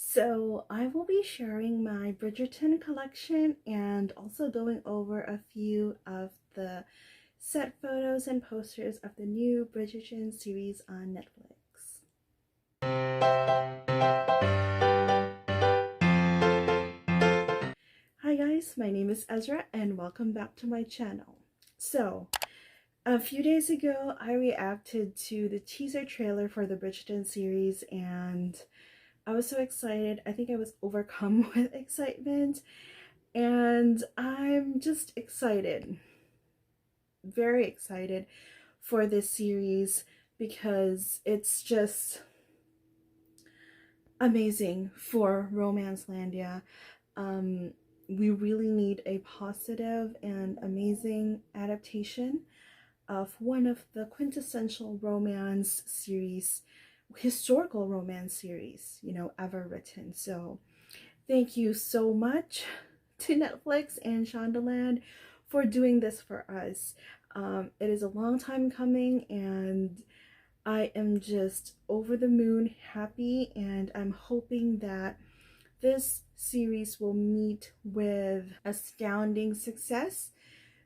So I will be sharing my Bridgerton collection and also going over a few of the set photos and posters of the new Bridgerton series on Netflix. Hi guys, my name is Ezra and welcome back to my channel. So a few days ago I reacted to the teaser trailer for the Bridgerton series and I was so excited. I think I was overcome with excitement, and I'm just excited, very excited for this series because it's just amazing for Romancelandia. We really need a positive and amazing adaptation of one of the quintessential romance series, historical romance series, ever written. So thank you so much to Netflix and Shondaland for doing this for us. It is a long time coming and I am just over the moon happy, and I'm hoping that this series will meet with astounding success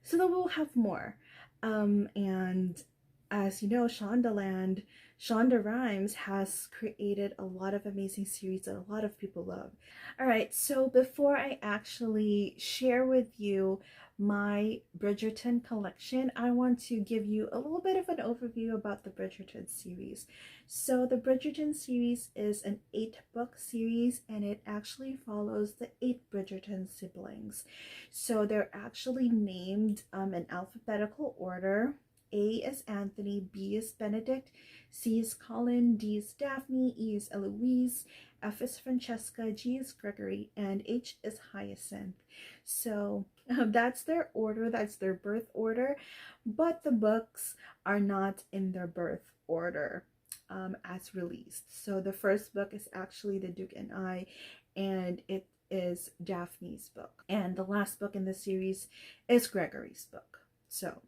so that we'll have more. And as you know, Shonda Rhimes has created a lot of amazing series that a lot of people love. All right, so before I actually share with you my Bridgerton collection, I want to give you a little bit of an overview about the Bridgerton series. So the Bridgerton series is an 8-book series, and it actually follows the 8 Bridgerton siblings. So they're actually named in alphabetical order. A is Anthony, B is Benedict, C is Colin, D is Daphne, E is Eloise, F is Francesca, G is Gregory, and H is Hyacinth. So that's their order, that's their birth order, but the books are not in their birth order as released. So the first book is actually The Duke and I, and it is Daphne's book. And the last book in the series is Gregory's book. So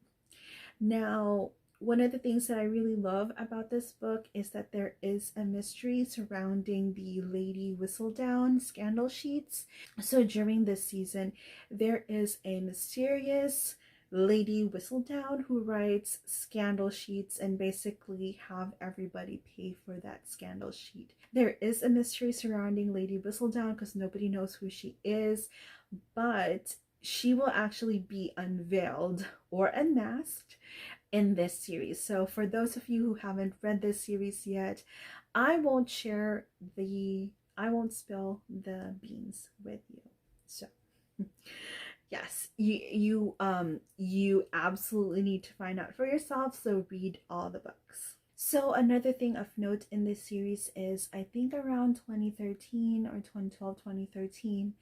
now, one of the things that I really love about this book is that there is a mystery surrounding the Lady Whistledown scandal sheets. So during this season, there is a mysterious Lady Whistledown who writes scandal sheets and basically have everybody pay for that scandal sheet. There is a mystery surrounding Lady Whistledown because nobody knows who she is, but she will actually be unveiled or unmasked in this series. So for those of you who haven't read this series yet, I won't spill the beans with you. So yes, you absolutely need to find out for yourself, so read all the books. So another thing of note in this series is, I think around 2013 or 2012, 2013,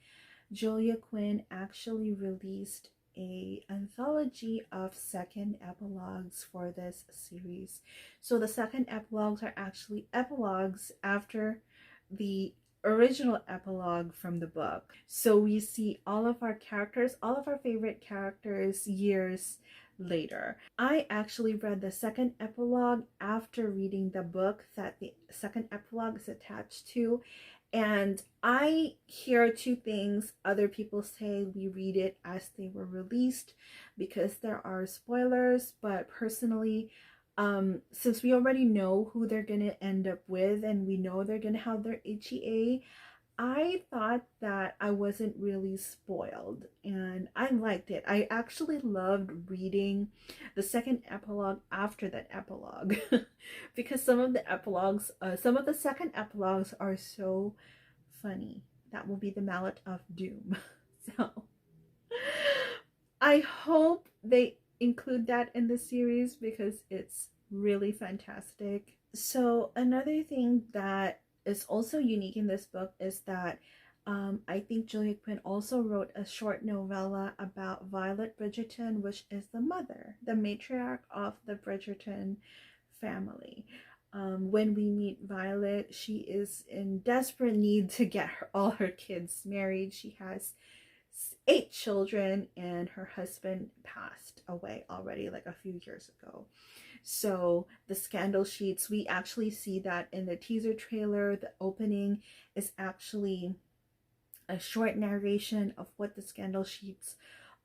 Julia Quinn actually released an anthology of second epilogues for this series. So the second epilogues are actually epilogues after the original epilogue from the book. So we see all of our characters, all of our favorite characters years later. I actually read the second epilogue after reading the book that the second epilogue is attached to, and I hear two things. Other people say we read it as they were released because there are spoilers, but personally, since we already know who they're gonna end up with and we know they're gonna have their HEA, I thought that I wasn't really spoiled and I liked it. I actually loved reading the second epilogue after that epilogue because some of the second epilogues are so funny. That will be the mallet of doom. So I hope they include that in the series because it's really fantastic. So another thing that is also unique in this book is that I think Julia Quinn also wrote a short novella about Violet Bridgerton, which is the mother, the matriarch of the Bridgerton family. When we meet Violet, she is in desperate need to get all her kids married. She has 8 children and her husband passed away already like a few years ago. So the scandal sheets, we actually see that in the teaser trailer. The opening is actually a short narration of what the scandal sheets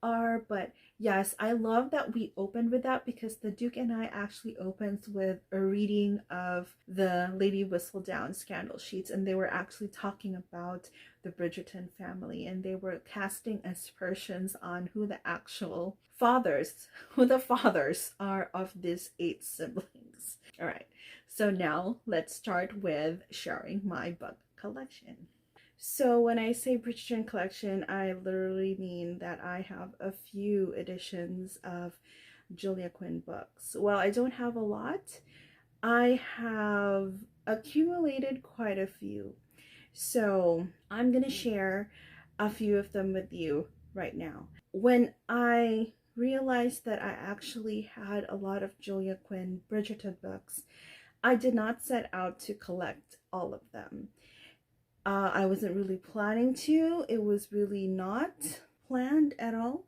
are. But yes, I love that we opened with that, because The Duke and I actually opens with a reading of the Lady Whistledown scandal sheets, and they were actually talking about the Bridgerton family, and they were casting aspersions on who the actual fathers, who the fathers are of these 8 siblings. All right, so now let's start with sharing my book collection. So when I say Bridgerton collection, I literally mean that I have a few editions of Julia Quinn books. Well, I don't have a lot. I have accumulated quite a few. So I'm going to share a few of them with you right now. When I realized that I actually had a lot of Julia Quinn Bridgerton books, I did not set out to collect all of them. I wasn't really planning to. It was really not planned at all.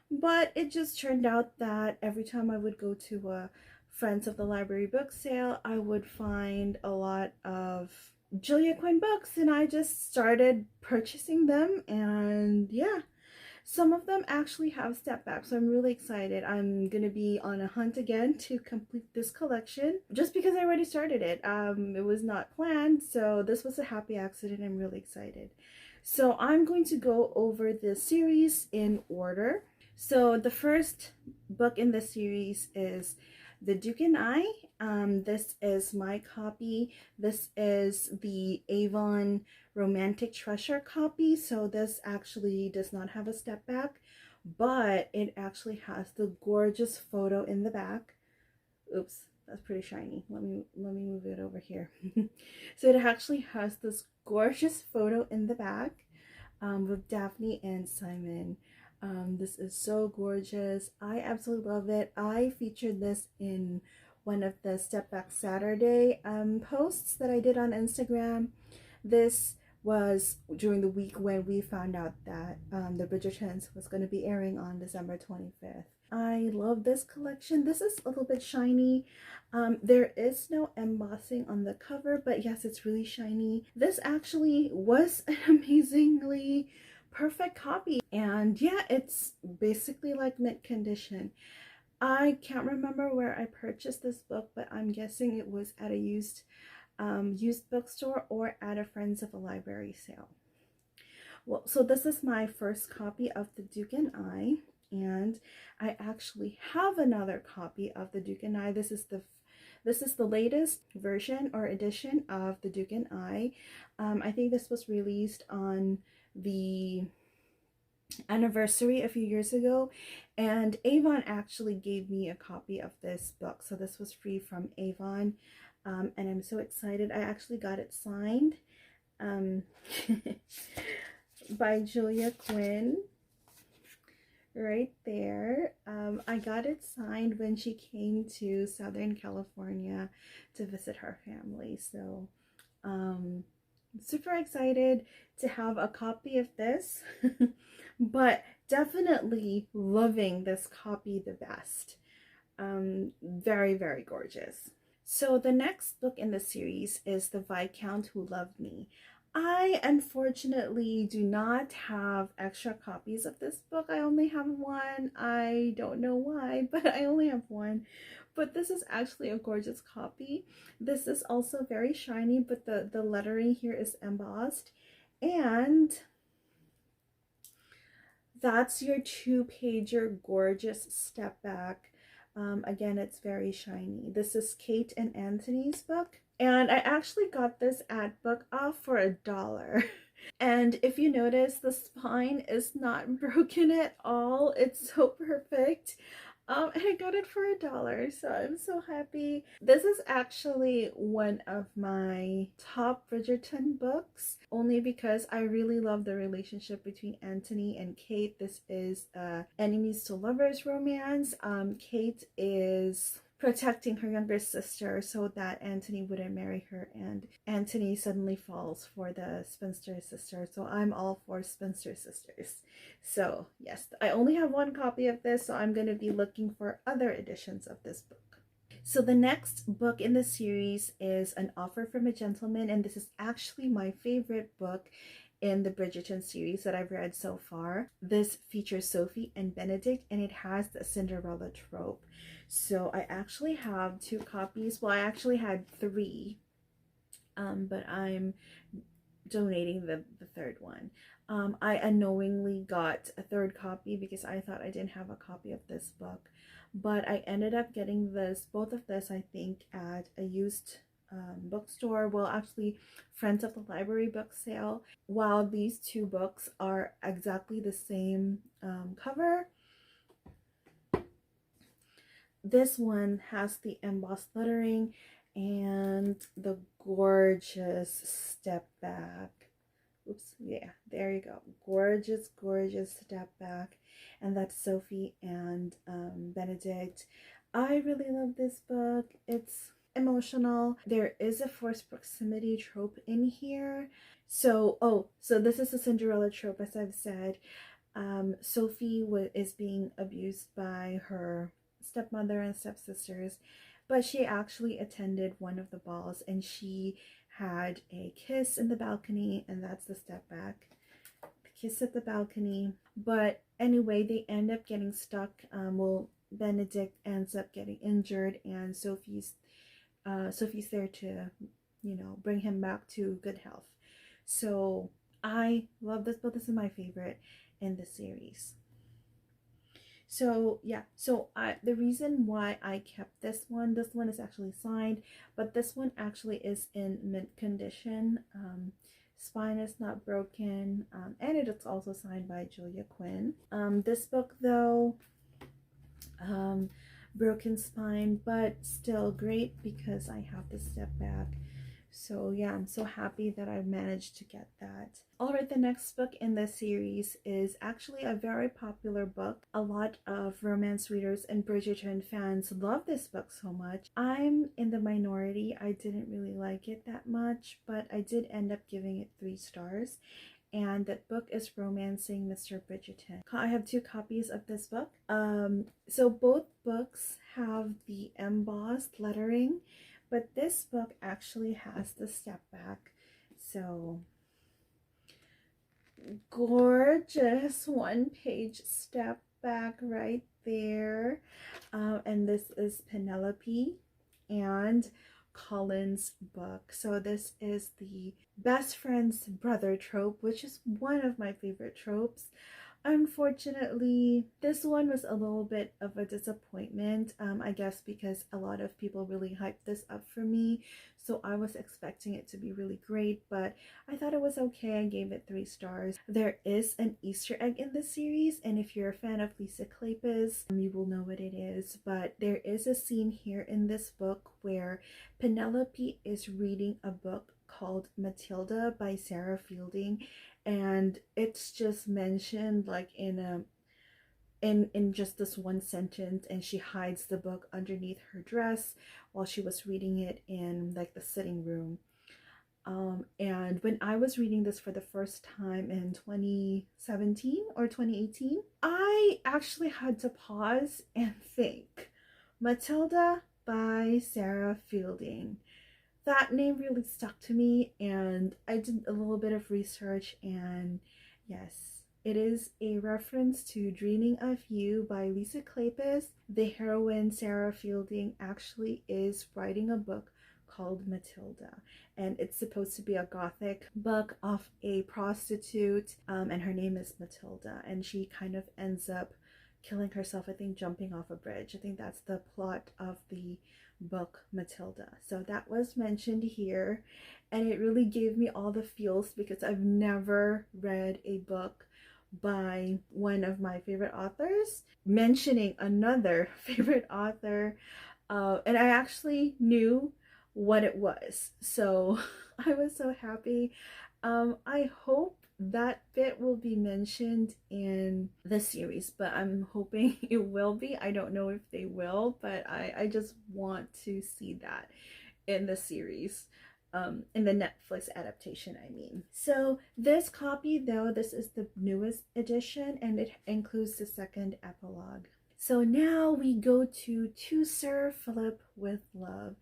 But it just turned out that every time I would go to a Friends of the Library book sale, I would find a lot of Julia Quinn books, and I just started purchasing them. And yeah, some of them actually have step back, so I'm really excited. I'm gonna be on a hunt again to complete this collection, just because I already started it. It was not planned, so this was a happy accident. I'm really excited. So I'm going to go over the series in order. So the first book in the series is The Duke and I. This is my copy. This is the Avon Romantic Treasure copy. So this actually does not have a step back, but it actually has the gorgeous photo in the back. Oops, that's pretty shiny. Let me move it over here. So it actually has this gorgeous photo in the back with Daphne and Simon. This is so gorgeous. I absolutely love it. I featured this in one of the Step Back Saturday posts that I did on Instagram. This was during the week when we found out that the Bridgertons was going to be airing on December 25th. I love this collection. This is a little bit shiny. There is no embossing on the cover, but yes, it's really shiny. This actually was an amazingly perfect copy, and yeah, it's basically like mint condition. I can't remember where I purchased this book, but I'm guessing it was at a used bookstore or at a Friends of the Library sale. Well, so this is my first copy of The Duke and I, and I actually have another copy of The Duke and I. This is the latest version or edition of The Duke and I. I think this was released on the anniversary a few years ago, and Avon actually gave me a copy of this book, so this was free from Avon. And I'm so excited. I actually got it signed by Julia Quinn right there. I got it signed when she came to Southern California to visit her family, so super excited to have a copy of this. But definitely loving this copy the best. Very, very gorgeous. So the next book in the series is The Viscount Who Loved Me. I unfortunately do not have extra copies of this book. I only have one. I don't know why, but I only have one. But this is actually a gorgeous copy. This is also very shiny, but the lettering here is embossed. And that's your 2-pager gorgeous step back. Again, it's very shiny. This is Kate and Anthony's book, and I actually got this at Book Off for $1. And if you notice, the spine is not broken at all. It's so perfect. And I got it for $1, so I'm so happy. This is actually one of my top Bridgerton books, only because I really love the relationship between Anthony and Kate. This is a enemies to lovers romance. Kate is protecting her younger sister so that Anthony wouldn't marry her, and Anthony suddenly falls for the spinster sister. So I'm all for spinster sisters. So yes, I only have one copy of this, so I'm going to be looking for other editions of this book. So the next book in the series is An Offer from a Gentleman, and this is actually my favorite book in the Bridgerton series that I've read so far. This features Sophie and Benedict, and it has the Cinderella trope. So I actually have 2 copies. Well, I actually had 3, but I'm donating the third one. I unknowingly got a 3rd copy because I thought I didn't have a copy of this book, but I ended up getting both of this, I think, at a used bookstore. Well, actually, Friends of the Library book sale. While these 2 books are exactly the same cover, this one has the embossed lettering and the gorgeous step back. Oops, yeah, there you go. Gorgeous, gorgeous step back. And that's Sophie and Benedict. I really love this book. It's emotional. There is a forced proximity trope in here. So this is a Cinderella trope, as I've said. Sophie is being abused by her stepmother and stepsisters, but she actually attended one of the balls and she had a kiss in the balcony, and that's the step back. The kiss at the balcony. But anyway, they end up getting stuck. Well, Benedict ends up getting injured, and Sophie's there to, bring him back to good health. So I love this book. This is my favorite in the series. So yeah, the reason why I kept this one is actually signed, but this one actually is in mint condition. Spine is not broken, and it is also signed by Julia Quinn. This book though, broken spine, but still great because I have the step back. So yeah, I'm so happy that I managed to get that. Alright, the next book in this series is actually a very popular book. A lot of romance readers and Bridgerton fans love this book so much. I'm in the minority. I didn't really like it that much, but I did end up giving it 3 stars. And that book is Romancing Mr. Bridgerton. I have 2 copies of this book. So both books have the embossed lettering, but this book actually has the step back. So gorgeous 1-page step back right there. And this is Penelope and Colin's book. So this is the best friend's brother trope, which is one of my favorite tropes. Unfortunately, this one was a little bit of a disappointment, I guess because a lot of people really hyped this up for me, so I was expecting it to be really great, but I thought it was okay. I gave it 3 stars. There is an Easter egg in the series, and if you're a fan of Lisa Kleypas, you will know what it is, but there is a scene here in this book where Penelope is reading a book called Matilda by Sarah Fielding, and it's just mentioned like in just this one sentence, and she hides the book underneath her dress while she was reading it in like the sitting room. And when I was reading this for the first time in 2017 or 2018, I actually had to pause and think. Matilda by Sarah Fielding. That name really stuck to me, and I did a little bit of research, and yes, it is a reference to Dreaming of You by Lisa Kleypas. The heroine, Sarah Fielding, actually is writing a book called Matilda, and it's supposed to be a gothic book of a prostitute, and her name is Matilda, and she kind of ends up killing herself, I think jumping off a bridge. I think that's the plot of the book Matilda. So that was mentioned here, and it really gave me all the feels because I've never read a book by one of my favorite authors mentioning another favorite author, and I actually knew what it was, so I was so happy. I hope that bit will be mentioned in the series, but I'm hoping it will be. I don't know if they will, but I just want to see that in the series, in the Netflix adaptation, I mean. So this copy though, this is the newest edition, and it includes the 2nd epilogue. So now we go to Sir Philip with Love.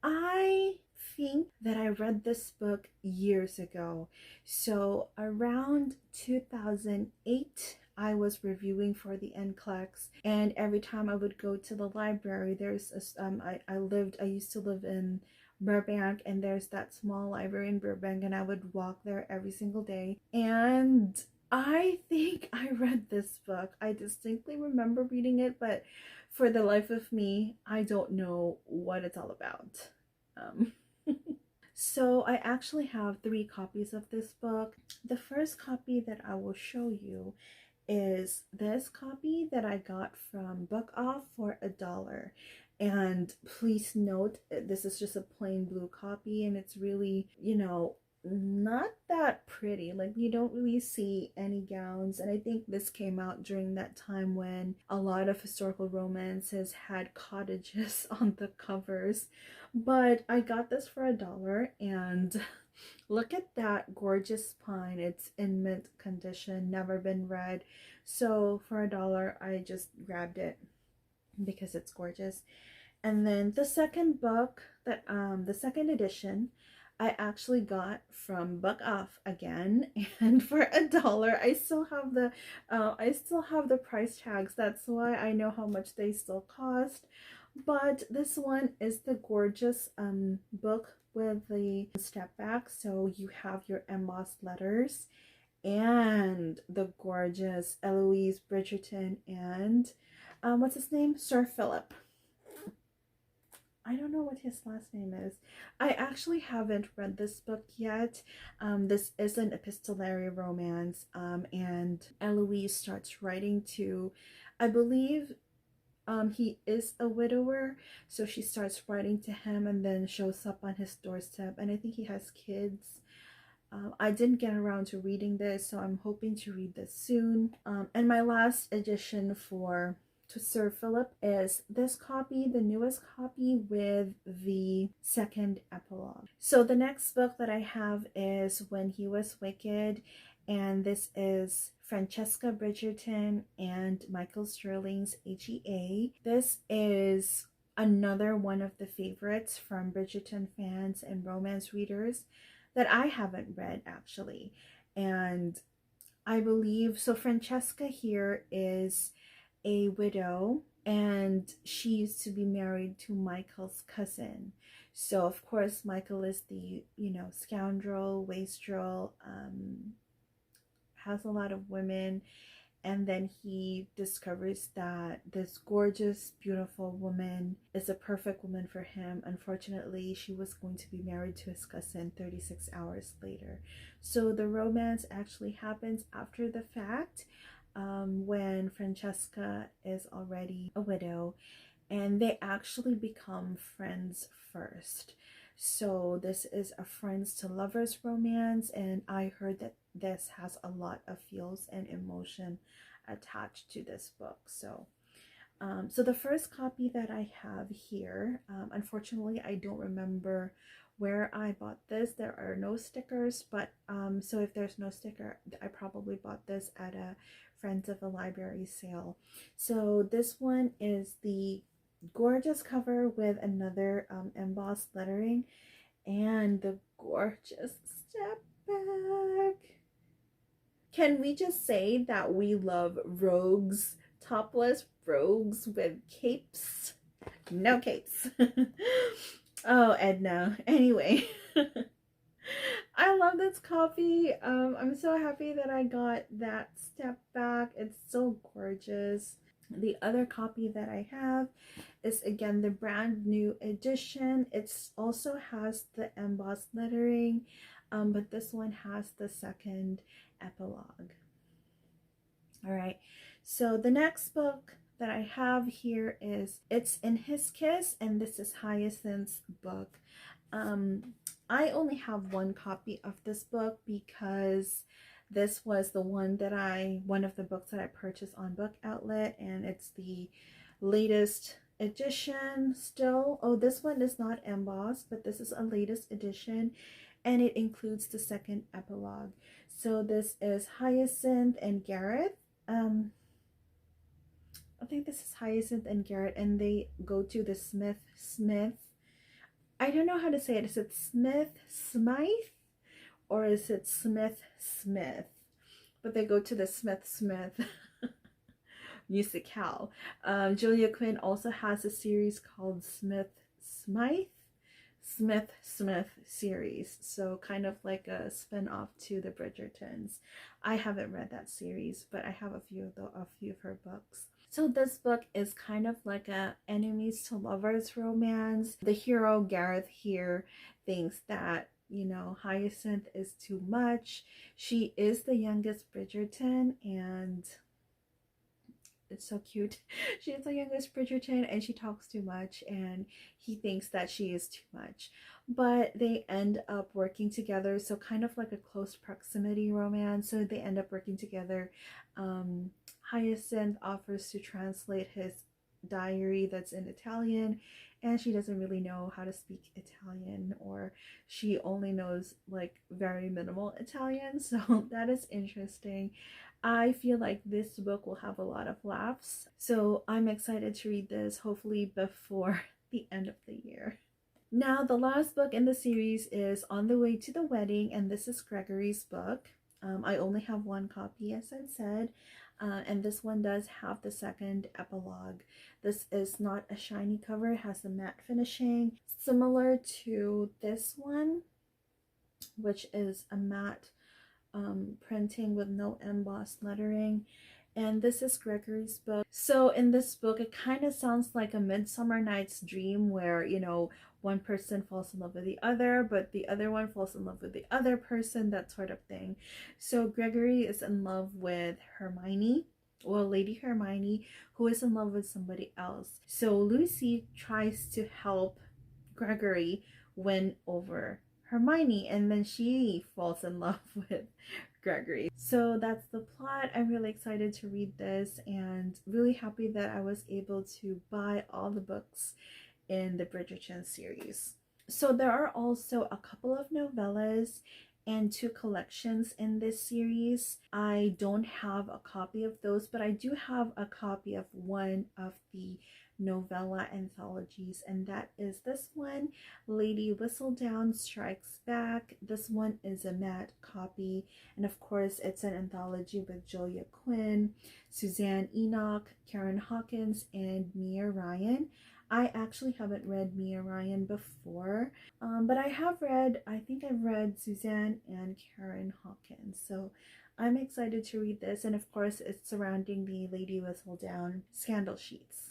I think that I read this book years ago. So around 2008, I was reviewing for the NCLEX, and every time I would go to the library, I used to live in Burbank, and there's that small library in Burbank, and I would walk there every single day. And I think I read this book. I distinctly remember reading it, but for the life of me, I don't know what it's all about. Um, so I actually have 3 copies of this book. The first copy that I will show you is this copy that I got from Book Off for $1. And please note, this is just a plain blue copy, and it's really, not that pretty. Like, you don't really see any gowns, and I think this came out during that time when a lot of historical romances had cottages on the covers. But I got this for $1, and look at that gorgeous spine. It's in mint condition, never been read. So for $1, I just grabbed it because it's gorgeous. And then the second book, the second edition, I actually got from Book Off again, and for $1. I still have the price tags. That's why I know how much they still cost. But this one is the gorgeous book with the step back, so you have your embossed letters and the gorgeous Eloise Bridgerton and what's his name? Sir Philip. I don't know what his last name is. I actually haven't read this book yet. This is an epistolary romance, and Eloise starts writing to, I believe, he is a widower, so she starts writing to him and then shows up on his doorstep, and I think he has kids. I didn't get around to reading this, so I'm hoping to read this soon. And my last edition to Sir Philip is this copy, the newest copy with the second epilogue. So the next book that I have is When He Was Wicked, and this is Francesca Bridgerton and Michael Sterling's HEA. This is another one of the favorites from Bridgerton fans and romance readers that I haven't read actually. And I believe, so Francesca here is a widow, and she used to be married to Michael's cousin. So of course Michael is the, scoundrel, wastrel, has a lot of women, and then he discovers that this gorgeous, beautiful woman is a perfect woman for him. Unfortunately, she was going to be married to his cousin 36 hours later. So the romance actually happens after the fact, when Francesca is already a widow, and they actually become friends first. So this is a friends to lovers romance, and I heard that this has a lot of feels and emotion attached to this book. So the first copy that I have here, unfortunately I don't remember where I bought this. There are no stickers, but so if there's no sticker, I probably bought this at a Friends of the Library sale. So this one is the gorgeous cover with another embossed lettering and the gorgeous step back. Can we just say that we love rogues, topless rogues with capes? No capes. Oh, Edna. Anyway, I love this copy. I'm so happy that I got that step back. It's so gorgeous. The other copy that I have is again the brand new edition. It also has the embossed lettering, but this one has the second epilogue. All right, so the next book that I have here is It's in His Kiss, and this is Hyacinth's book. I only have one copy of this book because this was the one of the books that I purchased on Book Outlet, and it's the latest edition still. Oh, this one is not embossed, but this is a latest edition, and it includes the second epilogue. So this is Hyacinth and Garrett. I think this is Hyacinth and Garrett, and they go to the Smith. I don't know how to say it. Is it Smythe? Or is it Smith? But they go to the Smith musicale. Julia Quinn also has a series called Smith series, so kind of like a spin-off to the Bridgertons. I haven't read that series, but I have a few of her books. So this book is kind of like a enemies to lovers romance. The hero Gareth here thinks that, you know, Hyacinth is too much. She is the youngest Bridgerton, and it's so cute. She is the youngest Bridgerton and she talks too much, and he thinks that she is too much. But they end up working together, so kind of like a close proximity romance. So they end up working together. Hyacinth offers to translate his diary that's in Italian, and she doesn't really know how to speak Italian, or she only knows like very minimal Italian, so that is interesting. I feel like this book will have a lot of laughs, so I'm excited to read this, hopefully before the end of the year. Now, the last book in the series is On the Way to the Wedding, and this is Gregory's book. I only have one copy, as I said, and this one does have the second epilogue. This is not a shiny cover, it has a matte finishing, similar to this one, which is a matte printing with no embossed lettering. And this is Gregory's book. So in this book, it kind of sounds like a Midsummer Night's Dream, where, you know, one person falls in love with the other, but the other one falls in love with the other person, that sort of thing. So Gregory is in love with Hermione, well, Lady Hermione, who is in love with somebody else. So Lucy tries to help Gregory win over Hermione, and then she falls in love with Gregory. So that's the plot. I'm really excited to read this, and really happy that I was able to buy all the books in the Bridgerton series. So there are also a couple of novellas and 2 collections in this series. I don't have a copy of those, but I do have a copy of one of the novella anthologies, and that is this one, Lady Whistledown Strikes Back. This one is a matte copy, and of course it's an anthology with Julia Quinn, Suzanne Enoch, Karen Hawkins, and Mia Ryan. I actually haven't read Mia Ryan before, but I think I've read Suzanne and Karen Hawkins, so I'm excited to read this. And of course it's surrounding the Lady Whistledown scandal sheets.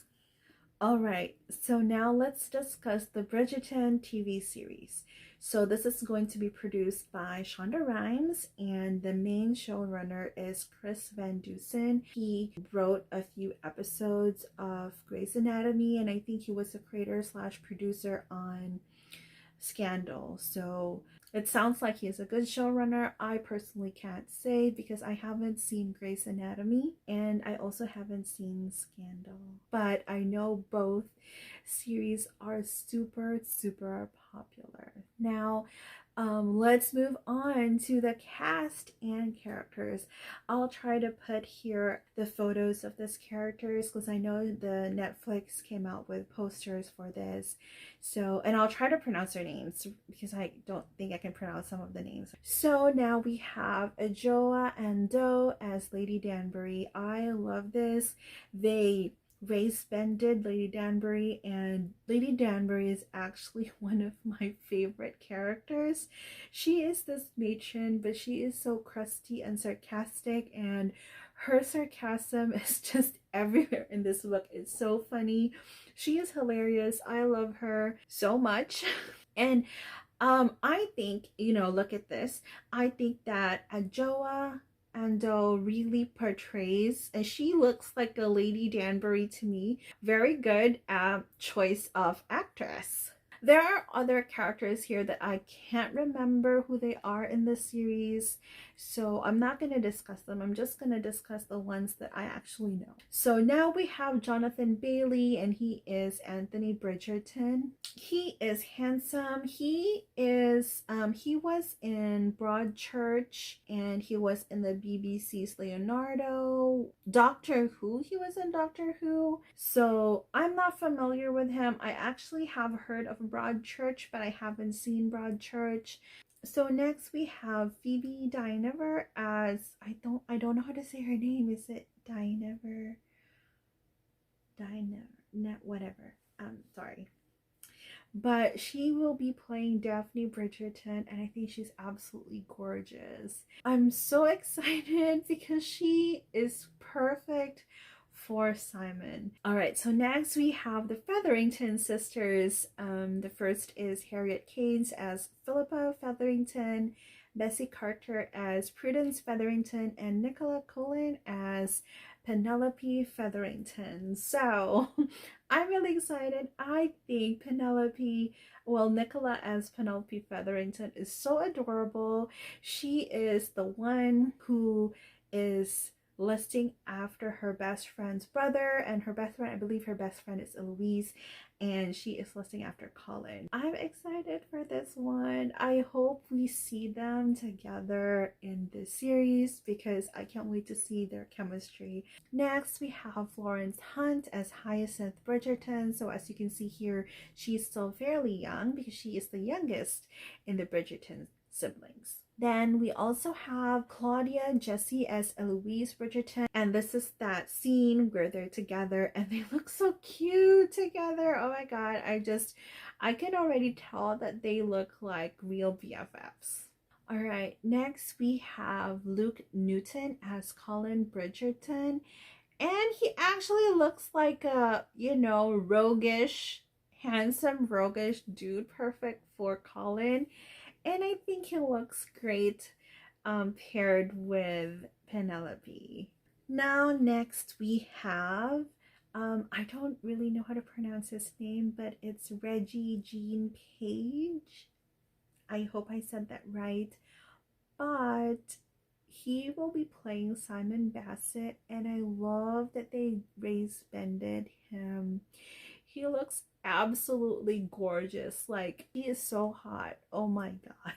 Alright, so now let's discuss the Bridgerton TV series. So this is going to be produced by Shonda Rhimes, and the main showrunner is Chris Van Dusen. He wrote a few episodes of Grey's Anatomy, and I think he was the creator slash producer on Scandal. So it sounds like he's a good showrunner. I personally can't say because I haven't seen Grey's Anatomy and I also haven't seen Scandal. But I know both series are super popular. Now, let's move on to the cast and characters. I'll try to put here the photos of these characters because I know the Netflix came out with posters for this. So, and I'll try to pronounce their names because I don't think I can pronounce some of the names. So now we have Adjoa Andoh as Lady Danbury. I love this. They race-bended Lady Danbury, and Lady Danbury is actually one of my favorite characters. She is this matron, but she is so crusty and sarcastic, and her sarcasm is just everywhere in this book. It's so funny. She is hilarious. I love her so much. And I think, you know, look at this. I think that Adjoa Andoh really portrays, and she looks like a Lady Danbury to me. Very good choice of actress. There are other characters here that I can't remember who they are in this series, so I'm not going to discuss them. I'm just going to discuss the ones that I actually know. So now we have Jonathan Bailey, and he is Anthony Bridgerton. He is handsome. He was in Broadchurch, and he was in the BBC's Leonardo. Doctor Who, he was in Doctor Who. So I'm not familiar with him. I actually have heard of Broadchurch, but I haven't seen Broadchurch. So next we have Phoebe Dynevor as I don't know how to say her name. Is it Dynevor? Whatever. Sorry. But she will be playing Daphne Bridgerton, and I think she's absolutely gorgeous. I'm so excited because she is perfect for Simon. All right, so next we have the Featherington sisters. The first is Harriet Keynes as Philippa Featherington, Bessie Carter as Prudence Featherington, and Nicola Cullen as Penelope Featherington. So I'm really excited. I think Nicola as Penelope Featherington is so adorable. She is the one who is lusting after her best friend's brother, and her best friend, I believe her best friend is Eloise, and she is lusting after Colin. I'm excited for this one. I hope we see them together in this series because I can't wait to see their chemistry. Next, we have Florence Hunt as Hyacinth Bridgerton. So as you can see here, she's still fairly young because she is the youngest in the Bridgerton siblings. Then we also have Claudia Jessie as Eloise Bridgerton, and this is that scene where they're together and they look so cute together. Oh my god, I can already tell that they look like real BFFs. All right, next we have Luke Newton as Colin Bridgerton, and he actually looks like a, roguish, handsome, roguish dude, perfect for Colin. And I think he looks great paired with Penelope. Now next we have, I don't really know how to pronounce his name, but it's Reggie Jean Page. I hope I said that right. But he will be playing Simon Bassett, and I love that they race-bended him. He looks absolutely gorgeous. Like, he is so hot. Oh my god.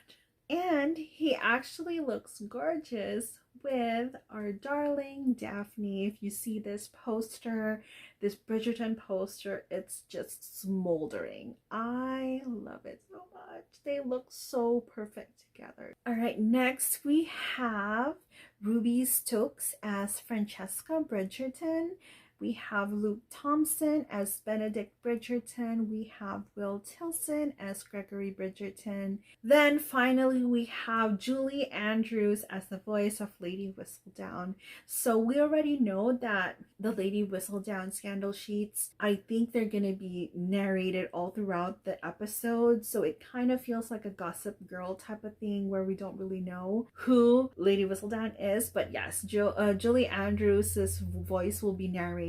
And he actually looks gorgeous with our darling Daphne. If you see this poster, this Bridgerton poster, it's just smoldering. I love it so much. They look so perfect together. All right, next we have Ruby Stokes as Francesca Bridgerton. We have Luke Thompson as Benedict Bridgerton. We have Will Tilson as Gregory Bridgerton. Then finally we have Julie Andrews as the voice of Lady Whistledown. So we already know that the Lady Whistledown scandal sheets, I think they're going to be narrated all throughout the episode. So it kind of feels like a Gossip Girl type of thing where we don't really know who Lady Whistledown is. But yes, Julie Andrews' voice will be narrating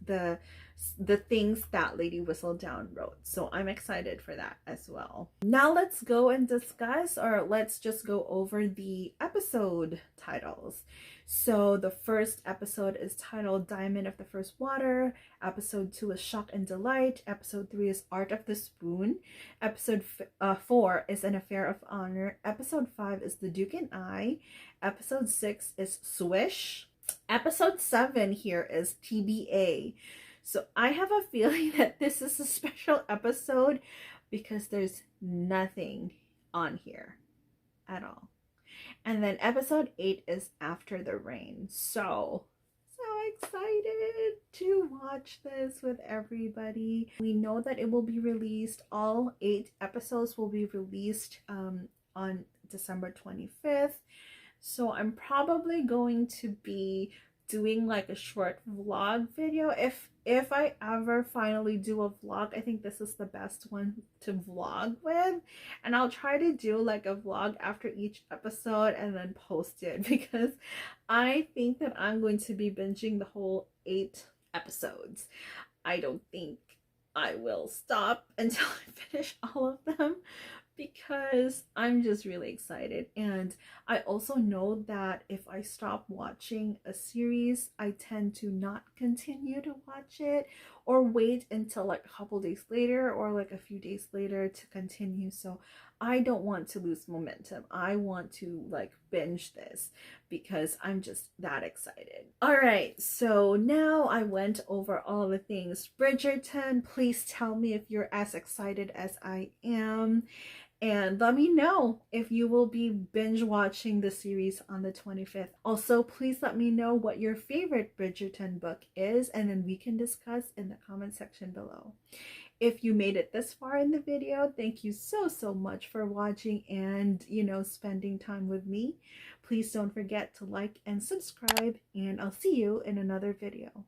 the things that Lady Whistledown wrote. So I'm excited for that as well. Now let's go and discuss, or let's just go over the episode titles. So the first episode is titled Diamond of the First Water. Episode 2 is Shock and Delight. Episode 3 is Art of the Spoon. Episode 4 is An Affair of Honor. Episode 5 is The Duke and I. Episode 6 is Swish. Episode 7 here is TBA. So I have a feeling that this is a special episode because there's nothing on here at all. And then episode 8 is After the Rain. So excited to watch this with everybody. We know that it will be released. All 8 episodes will be released on December 25th. So I'm probably going to be doing like a short vlog video. If I ever finally do a vlog, I think this is the best one to vlog with. And I'll try to do like a vlog after each episode and then post it because I think that I'm going to be binging the whole 8 episodes. I don't think I will stop until I finish all of them because I'm just really excited. And I also know that if I stop watching a series, I tend to not continue to watch it or wait until like a couple days later or like a few days later to continue. So I don't want to lose momentum. I want to like binge this because I'm just that excited. All right, so now I went over all the things Bridgerton. Please tell me if you're as excited as I am. And let me know if you will be binge watching the series on the 25th. Also, please let me know what your favorite Bridgerton book is, and then we can discuss in the comment section below. If you made it this far in the video, thank you so much for watching and, spending time with me. Please don't forget to like and subscribe, and I'll see you in another video.